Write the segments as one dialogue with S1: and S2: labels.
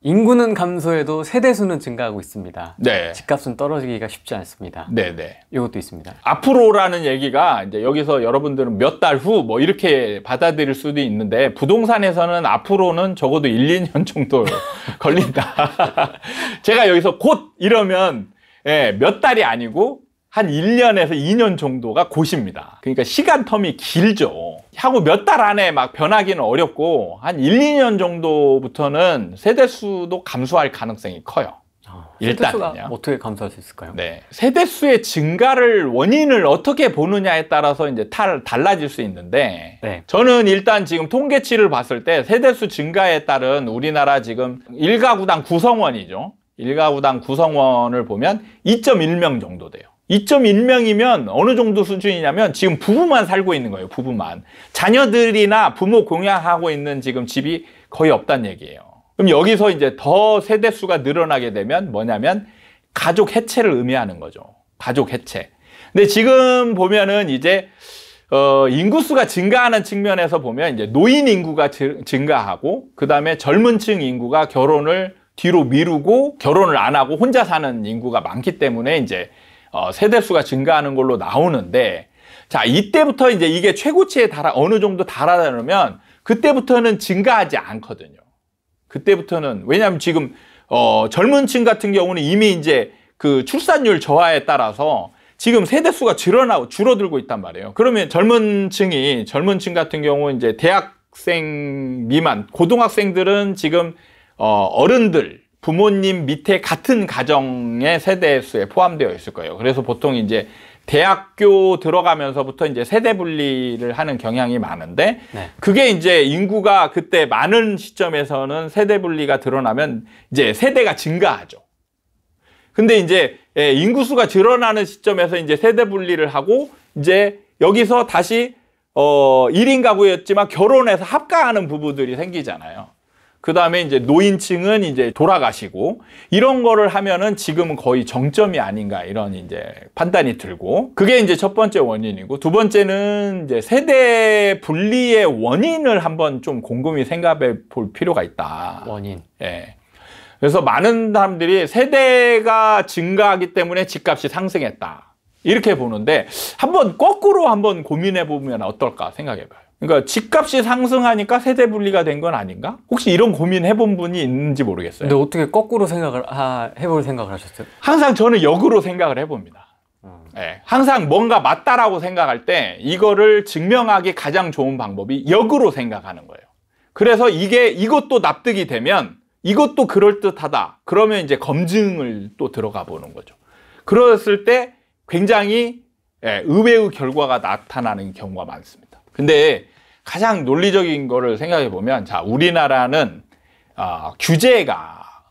S1: 인구는 감소해도 세대수는 증가하고 있습니다.
S2: 네.
S1: 집값은 떨어지기가 쉽지 않습니다.
S2: 네네.
S1: 이것도 있습니다.
S2: 앞으로라는 얘기가 이제 여기서 여러분들은 몇 달 후 뭐 이렇게 받아들일 수도 있는데 부동산에서는 앞으로는 적어도 1, 2년 정도 걸린다. 제가 여기서 곧 이러면 몇 달이 아니고 한 1년에서 2년 정도가 곧입니다. 그러니까 시간 텀이 길죠. 향후 몇 달 안에 막 변하기는 어렵고 한 1, 2년 정도부터는 세대수도 감소할 가능성이 커요.
S1: 세대수가 어떻게 감소할 수 있을까요?
S2: 네, 세대수의 증가를 원인을 어떻게 보느냐에 따라서 이제 달라질 수 있는데
S1: 네.
S2: 저는 일단 지금 통계치를 봤을 때 세대수 증가에 따른 우리나라 지금 1가구당 구성원이죠. 1가구당 구성원을 보면 2.1명 정도 돼요. 2.1명이면 어느 정도 수준이냐면 지금 부부만 살고 있는 거예요. 부부만. 자녀들이나 부모 공양하고 있는 지금 집이 거의 없다는 얘기예요. 그럼 여기서 이제 더 세대수가 늘어나게 되면 뭐냐면 가족 해체를 의미하는 거죠. 가족 해체. 근데 지금 보면은 이제 인구수가 증가하는 측면에서 보면 이제 노인 인구가 증가하고 그다음에 젊은 층 인구가 결혼을 뒤로 미루고 결혼을 안 하고 혼자 사는 인구가 많기 때문에 이제 세대수가 증가하는 걸로 나오는데, 자, 이때부터 이제 이게 최고치에 어느 정도 달아나면 그때부터는 증가하지 않거든요. 그때부터는, 왜냐하면 지금, 젊은 층 같은 경우는 이미 이제 그 출산율 저하에 따라서 지금 세대수가 줄어들고 있단 말이에요. 그러면 젊은 층 같은 경우 이제 대학생 미만, 고등학생들은 지금, 어른들, 부모님 밑에 같은 가정의 세대수에 포함되어 있을 거예요. 그래서 보통 이제 대학교 들어가면서부터 이제 세대 분리를 하는 경향이 많은데, 네. 그게 이제 인구가 그때 많은 시점에서는 세대 분리가 드러나면 이제 세대가 증가하죠. 근데 이제 인구수가 드러나는 시점에서 이제 세대 분리를 하고 이제 여기서 다시 1인 가구였지만 결혼해서 합가하는 부부들이 생기잖아요. 그 다음에 이제 노인층은 이제 돌아가시고 이런 거를 하면은 지금은 거의 정점이 아닌가 이런 이제 판단이 들고, 그게 이제 첫 번째 원인이고, 두 번째는 이제 세대 분리의 원인을 한번 좀 곰곰이 생각해 볼 필요가 있다.
S1: 원인.
S2: 예. 그래서 많은 사람들이 세대가 증가하기 때문에 집값이 상승했다 이렇게 보는데, 한번 거꾸로 한번 고민해 보면 어떨까 생각해 봐요. 그러니까 집값이 상승하니까 세대 분리가 된 건 아닌가? 혹시 이런 고민 해본 분이 있는지 모르겠어요.
S1: 근데 어떻게 거꾸로 해볼 생각을 하셨어요?
S2: 항상 저는 역으로 생각을 해봅니다. 네, 항상 뭔가 맞다라고 생각할 때 이거를 증명하기 가장 좋은 방법이 역으로 생각하는 거예요. 그래서 이것도 납득이 되면 이것도 그럴듯하다. 그러면 이제 검증을 또 들어가 보는 거죠. 그랬을 때 굉장히 의외의 결과가 나타나는 경우가 많습니다. 근데 가장 논리적인 거를 생각해 보면, 자, 우리나라는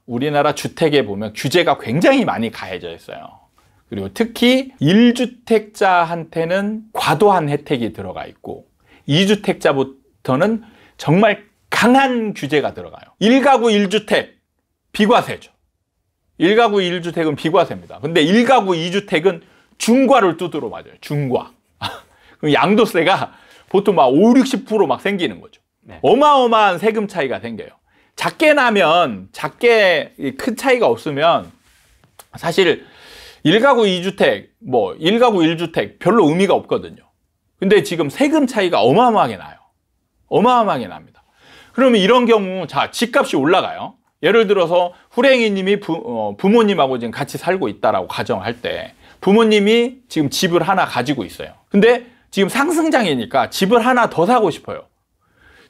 S2: 우리나라 주택에 보면 규제가 굉장히 많이 가해져 있어요. 그리고 특히 1주택자한테는 과도한 혜택이 들어가 있고 2주택자부터는 정말 강한 규제가 들어가요. 1가구 1주택 비과세죠. 1가구 1주택은 비과세입니다. 근데 1가구 2주택은 중과를 두드러 맞아요. 중과. 그럼 양도세가 보통 막 5, 60% 막 생기는 거죠. 네. 어마어마한 세금 차이가 생겨요. 작게 나면, 큰 차이가 없으면 사실 1가구 2주택, 1가구 1주택 별로 의미가 없거든요. 근데 지금 세금 차이가 어마어마하게 나요. 어마어마하게 납니다. 그러면 이런 경우, 자, 집값이 올라가요. 예를 들어서 후랭이님이 부모님하고 지금 같이 살고 있다라고 가정할 때 부모님이 지금 집을 하나 가지고 있어요. 근데 지금 상승장이니까 집을 하나 더 사고 싶어요.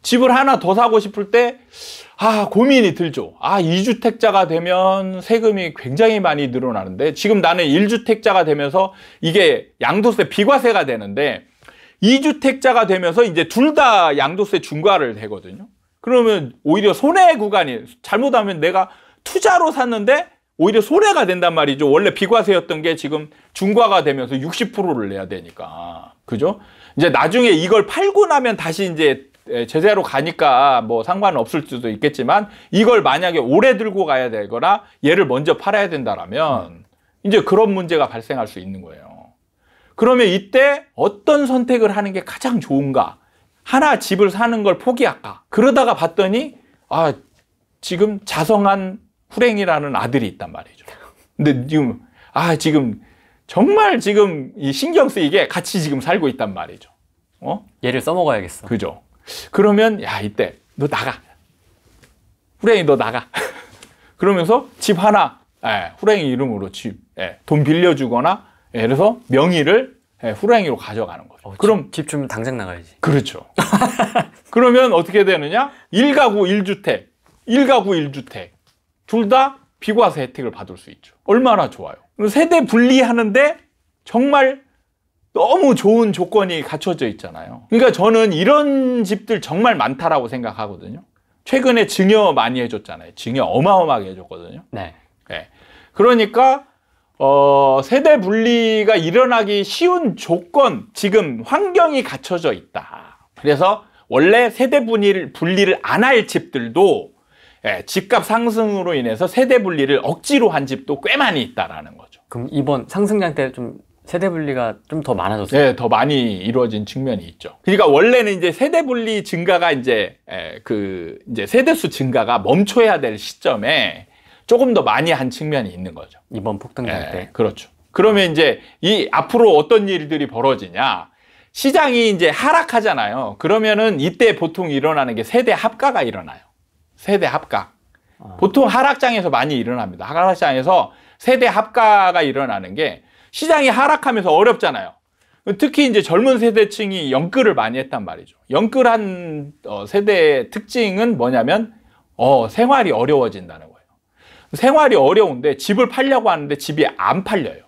S2: 집을 하나 더 사고 싶을 때, 고민이 들죠. 2주택자가 되면 세금이 굉장히 많이 늘어나는데, 지금 나는 1주택자가 되면서 이게 양도세 비과세가 되는데, 2주택자가 되면서 이제 둘 다 양도세 중과를 되거든요. 그러면 오히려 손해 구간이, 잘못하면 내가 투자로 샀는데, 오히려 손해가 된단 말이죠. 원래 비과세였던 게 지금 중과가 되면서 60%를 내야 되니까. 그죠? 이제 나중에 이걸 팔고 나면 다시 이제 제재로 가니까 뭐 상관은 없을 수도 있겠지만, 이걸 만약에 오래 들고 가야 되거나 얘를 먼저 팔아야 된다라면 이제 그런 문제가 발생할 수 있는 거예요. 그러면 이때 어떤 선택을 하는 게 가장 좋은가? 하나 집을 사는 걸 포기할까? 그러다가 봤더니 지금 자성한 후랭이라는 아들이 있단 말이죠. 근데 지금 정말 지금 이 신경 쓰이게 같이 지금 살고 있단 말이죠.
S1: 얘를 써먹어야겠어.
S2: 그죠. 그러면 이때 너 나가. 후랭이 너 나가. 그러면서 집 하나 후랭이 이름으로 돈 빌려주거나 그래서 명의를 후랭이로 가져가는 거죠. 그럼
S1: 집 주면 당장 나가야지.
S2: 그렇죠. 그러면 어떻게 되느냐? 1가구 1주택, 1가구 1주택 둘 다 비과세 혜택을 받을 수 있죠. 얼마나 좋아요. 세대 분리하는데 정말 너무 좋은 조건이 갖춰져 있잖아요. 그러니까 저는 이런 집들 정말 많다라고 생각하거든요. 최근에 증여 많이 해줬잖아요. 증여 어마어마하게 해줬거든요.
S1: 네.
S2: 그러니까 세대 분리가 일어나기 쉬운 조건, 지금 환경이 갖춰져 있다. 그래서 원래 세대 분리를 안 할 집들도 집값 상승으로 인해서 세대 분리를 억지로 한 집도 꽤 많이 있다라는 거죠.
S1: 그럼 이번 상승장 때 좀 세대 분리가 좀 더 많아졌어요?
S2: 네, 더 많이 이루어진 측면이 있죠. 그러니까 원래는 이제 세대 분리 증가가 이제 세대수 증가가 멈춰야 될 시점에 조금 더 많이 한 측면이 있는 거죠.
S1: 이번 폭등장 때.
S2: 그렇죠. 그러면 이제 이 앞으로 어떤 일들이 벌어지냐? 시장이 이제 하락하잖아요. 그러면은 이때 보통 일어나는 게 세대 합가가 일어나요. 세대 합가. 보통 하락장에서 많이 일어납니다. 하락장에서 세대 합가가 일어나는 게 시장이 하락하면서 어렵잖아요. 특히 이제 젊은 세대층이 연끌을 많이 했단 말이죠. 연끌한 세대의 특징은 뭐냐면 생활이 어려워진다는 거예요. 생활이 어려운데 집을 팔려고 하는데 집이 안 팔려요.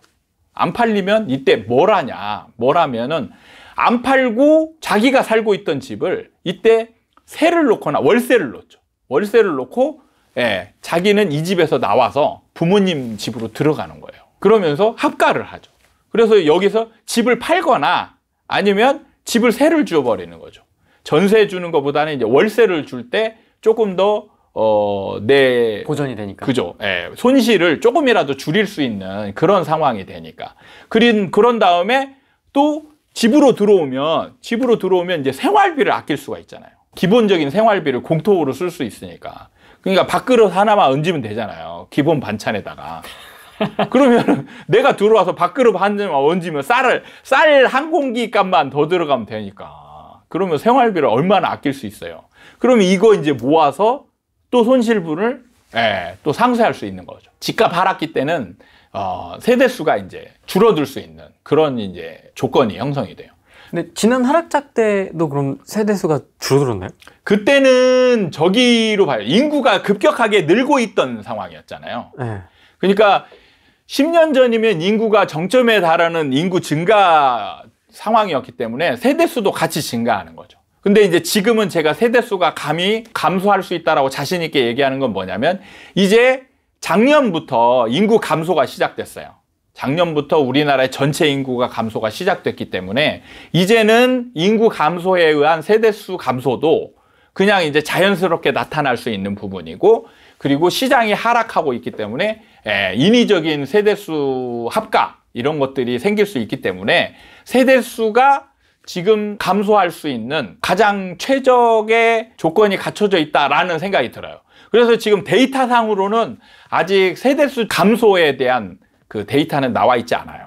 S2: 안 팔리면 이때 뭘 하면은 안 팔고 자기가 살고 있던 집을 이때 세를 놓거나 월세를 놓죠. 월세를 놓고 자기는 이 집에서 나와서 부모님 집으로 들어가는 거예요. 그러면서 합가를 하죠. 그래서 여기서 집을 팔거나 아니면 집을 세를 줘버리는 거죠. 전세 주는 것보다는 이제 월세를 줄 때 조금 더 내
S1: 보전이 되니까.
S2: 그죠. 손실을 조금이라도 줄일 수 있는 그런 상황이 되니까. 그런 다음에 또 집으로 들어오면 이제 생활비를 아낄 수가 있잖아요. 기본적인 생활비를 공통으로 쓸 수 있으니까. 그러니까 밥그릇 하나만 얹으면 되잖아요. 기본 반찬에다가. 그러면 내가 들어와서 밥그릇 한 점만 얹으면 쌀 한 공기 값만 더 들어가면 되니까. 그러면 생활비를 얼마나 아낄 수 있어요. 그러면 이거 이제 모아서 또 손실분을 또 상쇄할 수 있는 거죠. 집값 하락기 때는 세대수가 이제 줄어들 수 있는 그런 이제 조건이 형성이 돼요.
S1: 근데 지난 하락장 때도 그럼 세대수가 줄어들었나요?
S2: 그때는 저기로 봐요. 인구가 급격하게 늘고 있던 상황이었잖아요.
S1: 네.
S2: 그러니까 10년 전이면 인구가 정점에 달하는 인구 증가 상황이었기 때문에 세대수도 같이 증가하는 거죠. 근데 이제 지금은 제가 세대수가 감히 감소할 수 있다라고 자신 있게 얘기하는 건 뭐냐면 이제 작년부터 인구 감소가 시작됐어요. 작년부터 우리나라의 전체 인구가 감소가 시작됐기 때문에 이제는 인구 감소에 의한 세대수 감소도 그냥 이제 자연스럽게 나타날 수 있는 부분이고, 그리고 시장이 하락하고 있기 때문에 인위적인 세대수 합가 이런 것들이 생길 수 있기 때문에 세대수가 지금 감소할 수 있는 가장 최적의 조건이 갖춰져 있다라는 생각이 들어요. 그래서 지금 데이터상으로는 아직 세대수 감소에 대한 그 데이터는 나와 있지 않아요.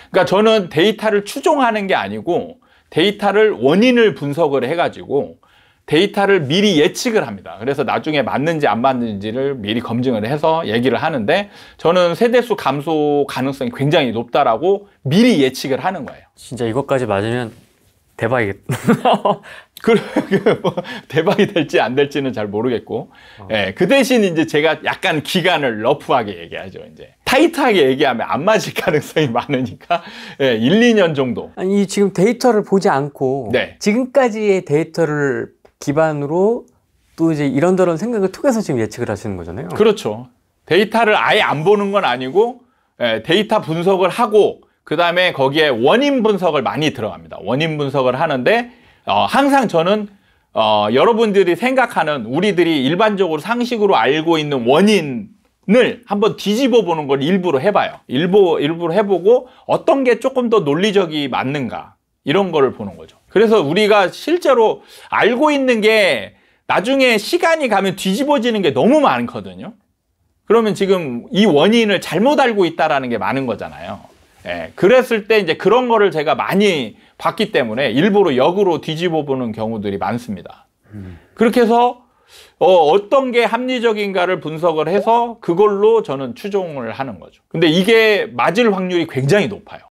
S2: 그러니까 저는 데이터를 추종하는 게 아니고 데이터를 원인을 분석을 해가지고 데이터를 미리 예측을 합니다. 그래서 나중에 맞는지 안 맞는지를 미리 검증을 해서 얘기를 하는데, 저는 세대수 감소 가능성이 굉장히 높다라고 미리 예측을 하는 거예요.
S1: 진짜 이것까지 맞으면 대박이겠다.
S2: 대박이 될지 안 될지는 잘 모르겠고, 그 대신 이제 제가 약간 기간을 러프하게 얘기하죠. 이제 타이트하게 얘기하면 안 맞을 가능성이 많으니까 1, 2년 정도.
S1: 아니, 지금 데이터를 보지 않고
S2: 네.
S1: 지금까지의 데이터를 기반으로 또 이제 이런저런 생각을 통해서 지금 예측을 하시는 거잖아요.
S2: 그렇죠. 데이터를 아예 안 보는 건 아니고 데이터 분석을 하고 그 다음에 거기에 원인 분석을 많이 들어갑니다. 원인 분석을 하는데 항상 저는 여러분들이 생각하는, 우리들이 일반적으로 상식으로 알고 있는 원인을 한번 뒤집어 보는 걸 일부러 해봐요. 일부러 해보고 어떤 게 조금 더 논리적이 맞는가 이런 거를 보는 거죠. 그래서 우리가 실제로 알고 있는 게 나중에 시간이 가면 뒤집어지는 게 너무 많거든요. 그러면 지금 이 원인을 잘못 알고 있다라는 게 많은 거잖아요. 예, 그랬을 때 이제 그런 거를 제가 많이 봤기 때문에 일부러 역으로 뒤집어 보는 경우들이 많습니다. 그렇게 해서 어떤 게 합리적인가를 분석을 해서 그걸로 저는 추종을 하는 거죠. 근데 이게 맞을 확률이 굉장히 높아요.